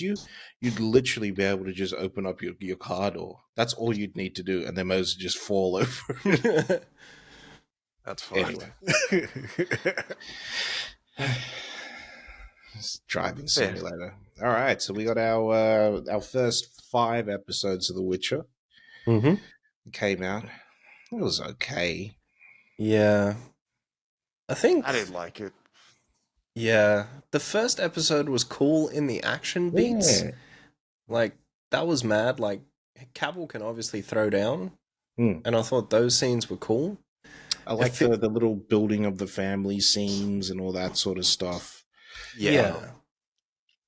you, you'd literally be able to just open up your car door. That's all you'd need to do, and then most just fall over. That's fine. Anyway. It's driving simulator. All right, so we got our first 5 episodes of The Witcher. Mm-hmm. It came out. It was okay. Yeah. I think... I didn't like it. Yeah. The first episode was cool in the action beats. Yeah. Like, that was mad. Like, Cavill can obviously throw down. Mm. And I thought those scenes were cool. I like the little building of the family scenes and all that sort of stuff. Yeah.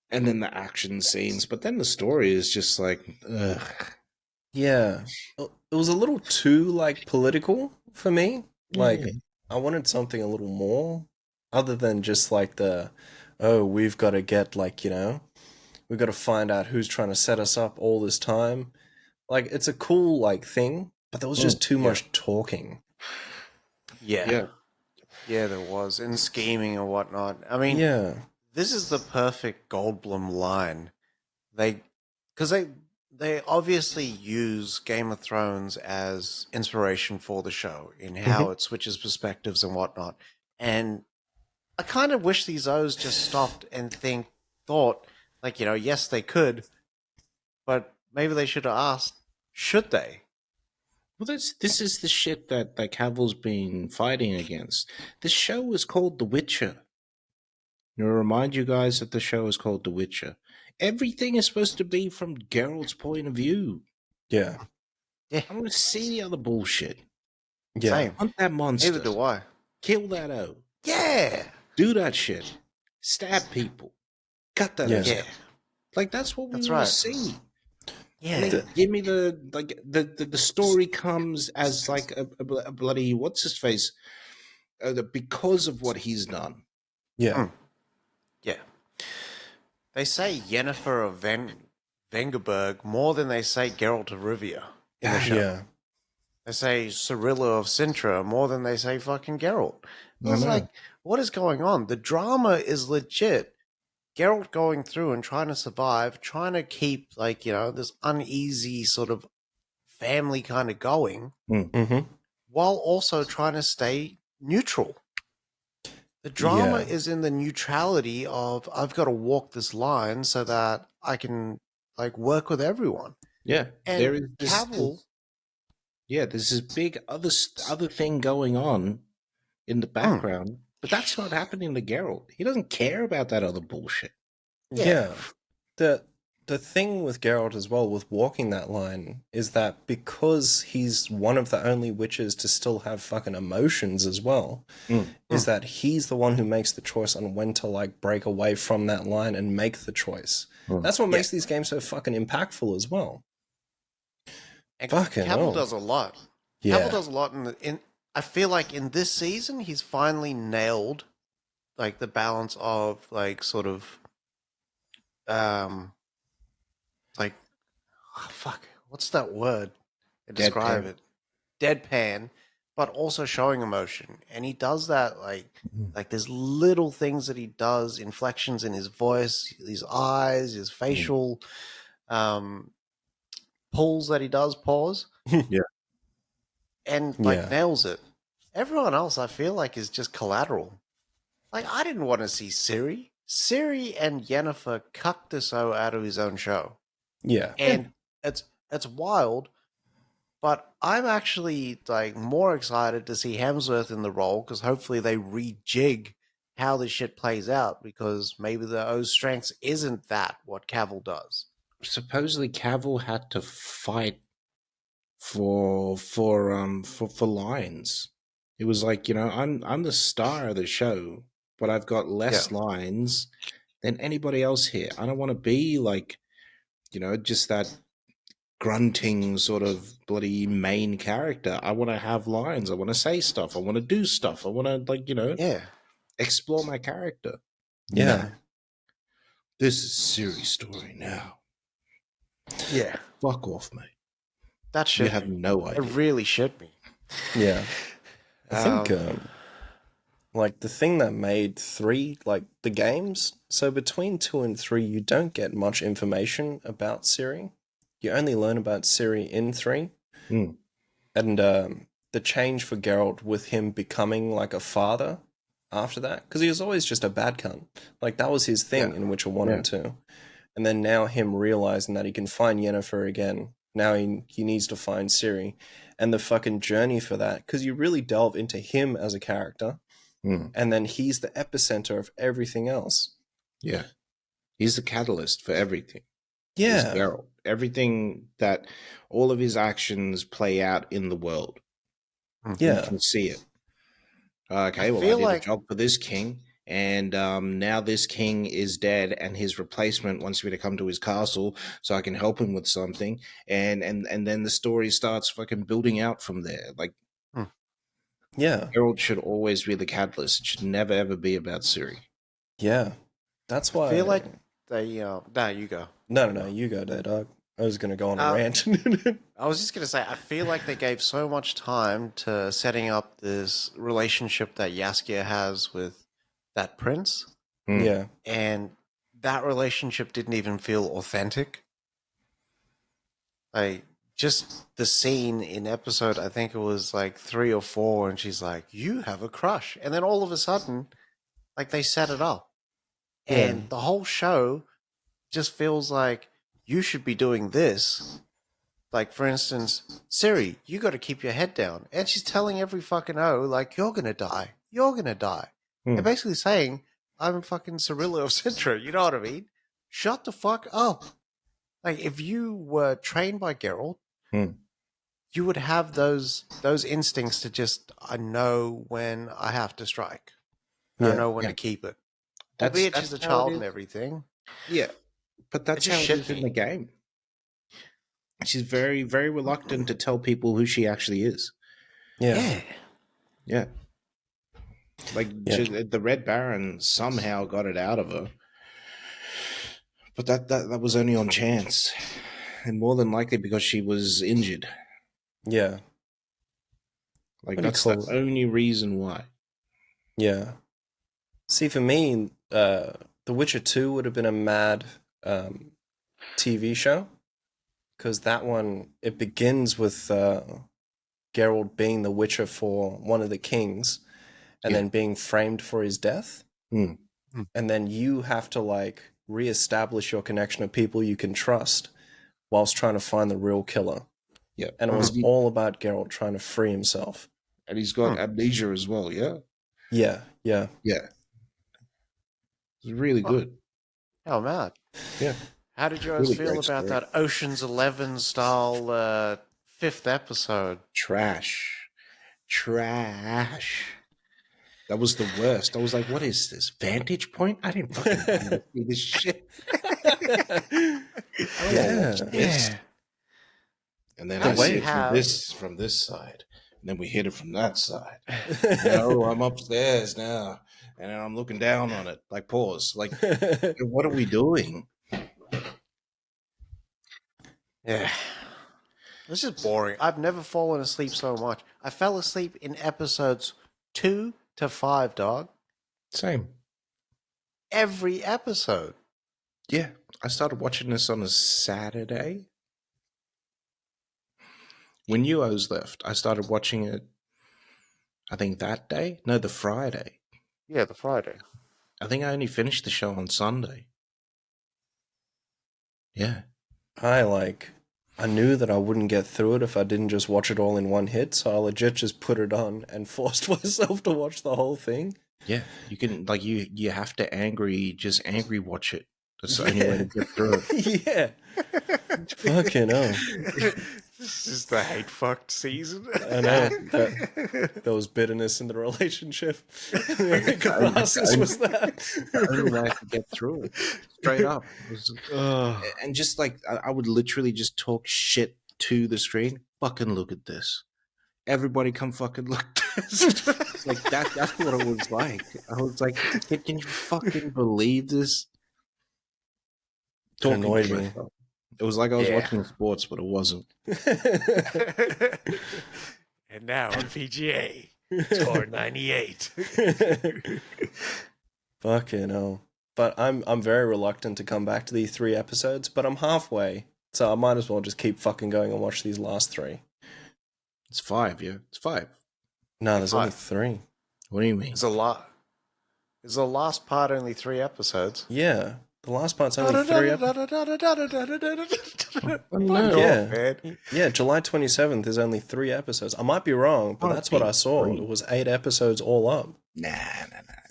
And then the action scenes. But then the story is just like, ugh. Yeah. It was a little too, like, political for me. Like, Yeah. I wanted something a little more, other than just, like, we've got to get, like, we've got to find out who's trying to set us up all this time. Like, it's a cool, like, thing, but there was just too much talking. Yeah, there was, and scheming and whatnot. I mean, this is the perfect Goldblum line. Because they obviously use Game of Thrones as inspiration for the show in how it switches perspectives and whatnot. And I kind of wish these O's just stopped and thought, like, yes, they could, but maybe they should have asked, should they? Well, this is the shit that Cavill's been fighting against. The show is called The Witcher. I'll remind you guys that the show is called The Witcher. Everything is supposed to be from Geralt's point of view. Yeah. I want to see the other bullshit. Yeah. Same. Hunt that monster. Neither do I. Kill that O. Yeah. Do that shit. Stab people. Cut that ass. Yeah. Like, that's what we want to see. Yeah. I mean, give me the story comes as like a bloody what's his face because of what he's done. Yeah. Yeah. They say Yennefer of Vengerberg more than they say Geralt of Rivia in the show. Yeah. They say Cirilla of Sintra more than they say fucking Geralt. I was like, what is going on? The drama is legit. Geralt going through and trying to survive, trying to keep, like, this uneasy sort of family kind of going, while also trying to stay neutral. The drama is in the neutrality of, I've got to walk this line so that I can, like, work with everyone. Yeah. And there is Cavill... there's this big other thing going on in the background. But that's not happening to Geralt. He doesn't care about that other bullshit. Yeah. The thing with Geralt as well, with walking that line, is that because he's one of the only witches to still have fucking emotions as well, is that he's the one who makes the choice on when to, like, break away from that line and make the choice. That's what makes these games so fucking impactful as well. And Cavill does a lot. Yeah. Cavill does a lot in I feel like in this season, he's finally nailed, like, the balance of, like, sort of, like, what's that word to describe it? Deadpan, but also showing emotion. And he does that, like there's little things that he does, inflections in his voice, his eyes, his facial pulls that he does, pause. And, like, nails it. Everyone else, I feel like, is just collateral. Like, I didn't want to see Ciri. Ciri and Yennefer cucked this out of his own show. Yeah. And it's wild, but I'm actually, like, more excited to see Hemsworth in the role, because hopefully they rejig how this shit plays out, because maybe the O's strengths isn't that what Cavill does. Supposedly Cavill had to fight for lines. It was like, I'm the star of the show, but I've got less lines than anybody else here. I don't want to be like, just that grunting sort of bloody main character. I want to have lines. I want to say stuff. I want to do stuff. I want to, like, explore my character. Yeah. This is Ciri's story now. Yeah. Fuck off, mate. That shit. You have no idea. It really shit me. Yeah. I think like the thing that made 3, like the games. So between 2 and 3, you don't get much information about Ciri. You only learn about Ciri in 3. Mm. And the change for Geralt with him becoming like a father after that, because he was always just a bad cunt. Like that was his thing Yeah. in Witcher 1 Yeah. and 2. And then now him realizing that he can find Yennefer again. Now he needs to find Ciri. And the fucking journey for that, because you really delve into him as a character, Mm. and then he's the epicenter of everything else. Yeah. He's the catalyst for everything. Is Yeah. Geralt. Everything that all of his actions play out in the world. You Yeah. can see it. I Okay, well, I feel did a like job for this king, and now this king is dead, and his replacement wants me to come to his castle so I can help him with something, and then the story starts fucking building out from there. Like hmm, Yeah. Geralt should always be the catalyst. It should never ever be about Ciri. Yeah. That's I feel why. like they. Nah, you go. No, you go there, dog. I was going to go on a Uh, rant. I was just gonna say, I feel like they gave so much time to setting up this relationship that Yaskia has with that prince, Hmm. Yeah. and that relationship didn't even feel authentic. Like just the scene in episode, I think it was like 3 or 4, and she's like, "You have a crush," and then all of a sudden, like they set it up, Yeah. and the whole show just feels like you should be doing this. Like, for instance, Siri, you got to keep your head down. And she's telling every fucking O, like, you're going to die. You're going to die. Hmm. They're basically saying, I'm fucking Cirilla of Sintra. You know what I mean? Shut the fuck up. Like, if you were trained by Geralt, Hmm. you would have those instincts to just, I know when I have to strike. I Yeah. know when Yeah. to keep it. That's Albeit she's that's a how it child and is. everything. Yeah, but It that's just how it shit is in the me. game. She's very, very reluctant to tell people who she actually is. Yeah. Yeah. Yeah. Like Yeah. the Red Baron somehow got it out of her, but that was only on chance, and more than likely because she was injured. Yeah. Like What do you that's the call it? only reason why. Yeah. See, for me, The Witcher 2 would have been a mad TV show, because that one, it begins with Geralt being the Witcher for one of the kings and Yeah. then being framed for his death. Hmm. And then you have to like reestablish your connection of people you can trust whilst trying to find the real killer. Yeah. And it was all about Geralt trying to free himself. And he's got amnesia as well. Yeah. Yeah, yeah. Yeah. It's really Oh, good. oh man. Yeah. How did you guys Really feel great about story. that Ocean's 11 style 5th episode? Trash. Trash. That was the worst. I was like, what is this? Vantage Point? I didn't fucking want to see this shit. I don't want to watch Yeah. this. Yeah. And then The I see way- it from this side. And then we hit it from that side. No, I'm upstairs now. And then I'm looking down on it. Like, pause. Like, what are we doing? Yeah. This is boring. I've never fallen asleep so much. I fell asleep in episodes 2 to 5, dog. Same. Every episode. Yeah. I started watching this on a Saturday. When you O's left, I started watching it, I think that day. No, the Friday. Yeah, the Friday. I think I only finished the show on Sunday. Yeah. I knew that I wouldn't get through it if I didn't just watch it all in one hit, so I legit just put it on and forced myself to watch the whole thing. Yeah. You can, like, you have to angry watch it. That's the only way to get through it. Yeah. Fucking hell. This is the hate fucked season. I know. There was bitterness in the relationship. The only catharsis was that. The only way I could get through it. Straight up. It was, and just like, I would literally just talk shit to the screen. Fucking look at this. Everybody come fucking look at this. Like, that's what it was like. I was like, can you fucking believe this? It annoyed me. myself. It was like I was Yeah. watching sports, but it wasn't. And now on PGA. Tor 98. Fucking hell. But I'm very reluctant to come back to these 3 episodes, but I'm halfway, so I might as well just keep fucking going and watch these last 3. It's 5, yeah. It's 5. No, there's only 3. What do you mean? It's a lot. Is the last part only 3 episodes? Yeah. The last part's only 3 episodes. Yeah, July 27th is only 3 episodes. I might be wrong, but that's what I saw. It was 8 episodes all up. Nah.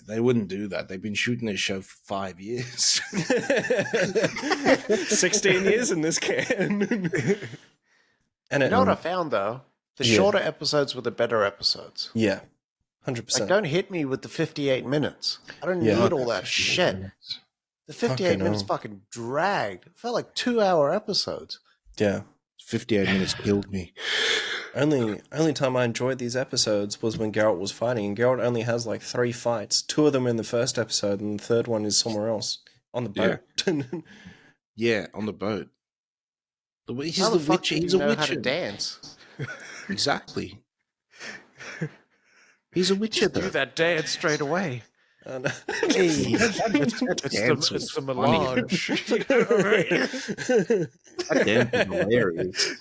They wouldn't do that. They've been shooting this show for 5 years. 16 years in this can. And you know what I found, though? The shorter episodes were the better episodes. Yeah, 100%. Like, don't hit me with the 58 minutes. I don't need all that shit. The 58 minutes fucking dragged. It felt like 2-hour episodes. Yeah. 58 minutes killed me. Only time I enjoyed these episodes was when Geralt was fighting, and Geralt only has like 3 fights. 2 of them in the first episode, and the third one is somewhere else. On the boat. Yeah, on the boat. He's How the fuck Witcher. do He's you a know Witcher. how to dance? Exactly. He's a Witcher, though. Do that dance straight away. Hey, it's the melange. That dance is hilarious.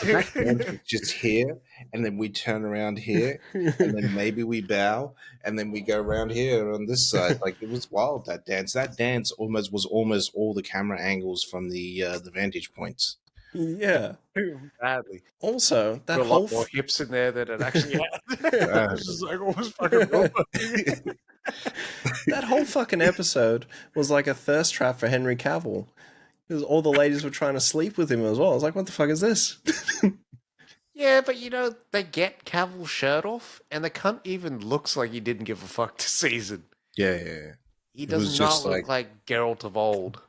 That dance was just here, and then we turn around here, and then maybe we bow, and then we go around here on this side. Like, it was wild, that dance. That dance was almost all the camera angles from the vantage points. Yeah. Badly. Also, that a whole lot more hips in there than it actually had. This is like almost fucking that whole fucking episode was like a thirst trap for Henry Cavill. Because all the ladies were trying to sleep with him as well. I was like, what the fuck is this? Yeah, but you know, they get Cavill's shirt off, and the cunt even looks like he didn't give a fuck this season. Yeah. He does not look like Geralt of old.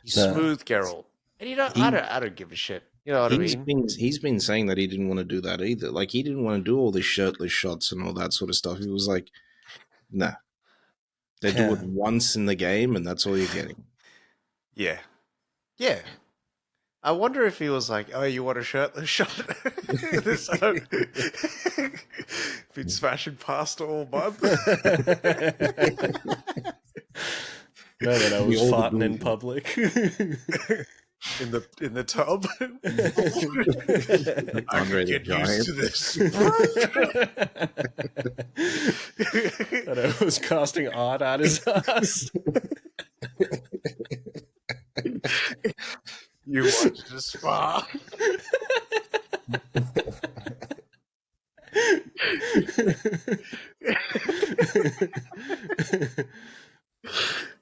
He's smooth Geralt. And you know, I don't give a shit. You know what I mean? He's been saying that he didn't want to do that either. Like, he didn't want to do all the shirtless shots and all that sort of stuff. He was like, nah. They do it once in the game, and that's all you're getting. Yeah. Yeah. I wonder if he was like, oh, you want a shirtless shot? So, been smashing pasta all month. No, when I was farting in public. In the tub. I can get used to this. And I was casting art at his ass. You watched the spa.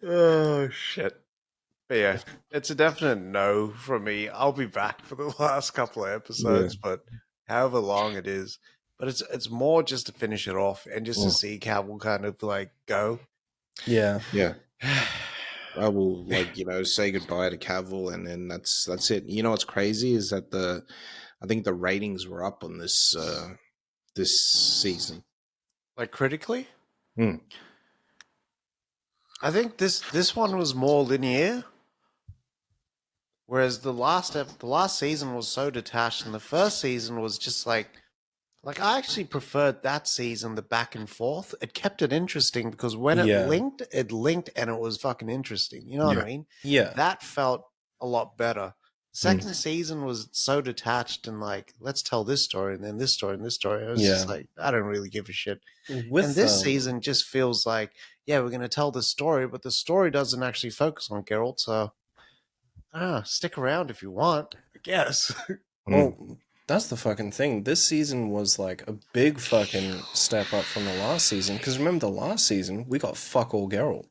Oh shit. But yeah, it's a definite no from me. I'll be back for the last couple of episodes, but however long it is. But it's more just to finish it off and just to see Cavill kind of like go. Yeah. I will, like, say goodbye to Cavill, and then that's it. You know what's crazy is that I think the ratings were up on this season. Like critically? I think this one was more linear. Whereas the last season was so detached, and the first season was just like I actually preferred that season, the back and forth. It kept it interesting because when it linked, and it was fucking interesting. You know what I mean? Yeah. That felt a lot better. Second season was so detached and like, let's tell this story and then this story and this story. I was just like, I don't really give a shit. And this season just feels like, yeah, we're going to tell this story, but the story doesn't actually focus on Geralt, so stick around if you want, I guess. Well, that's the fucking thing. This season was like a big fucking step up from the last season. Because remember the last season, we got fuck all Geralt.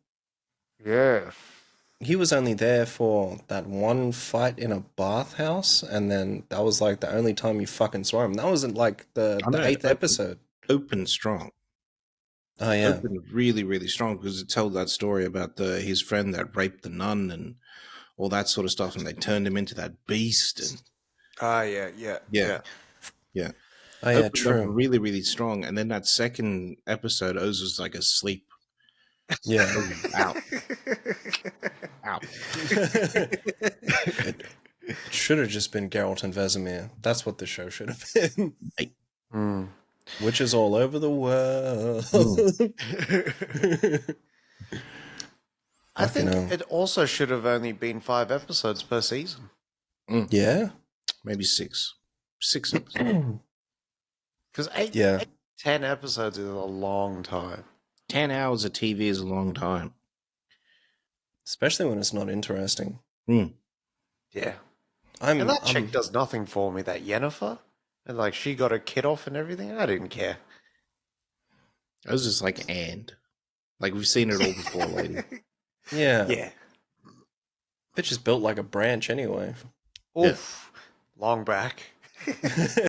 Yeah. He was only there for that one fight in a bathhouse, and then that was like the only time you fucking saw him. That wasn't like the 8th episode. Open strong. Oh, yeah. Open really, really strong, because it told that story about his friend that raped the nun and all that sort of stuff, and they turned him into that beast. And Oh, yeah, true. Really, really strong. And then that second episode, Oz was like asleep. Yeah. Out. It should have just been Geralt and Vesemir. That's what the show should have been. Witches all over the world. I think hell. it also should have only been 5 episodes per season. Yeah. Maybe 6. 6 episodes. Because 10 episodes is a long time. 10 hours of TV is a long time. Especially when it's not interesting. Yeah. And that chick does nothing for me, that Yennefer. And like she got her kid off and everything. I didn't care. I was just like, and. Like, we've seen it all before, lady. Yeah. Yeah. Bitch is built like a branch anyway. Oof. Yeah. Long back.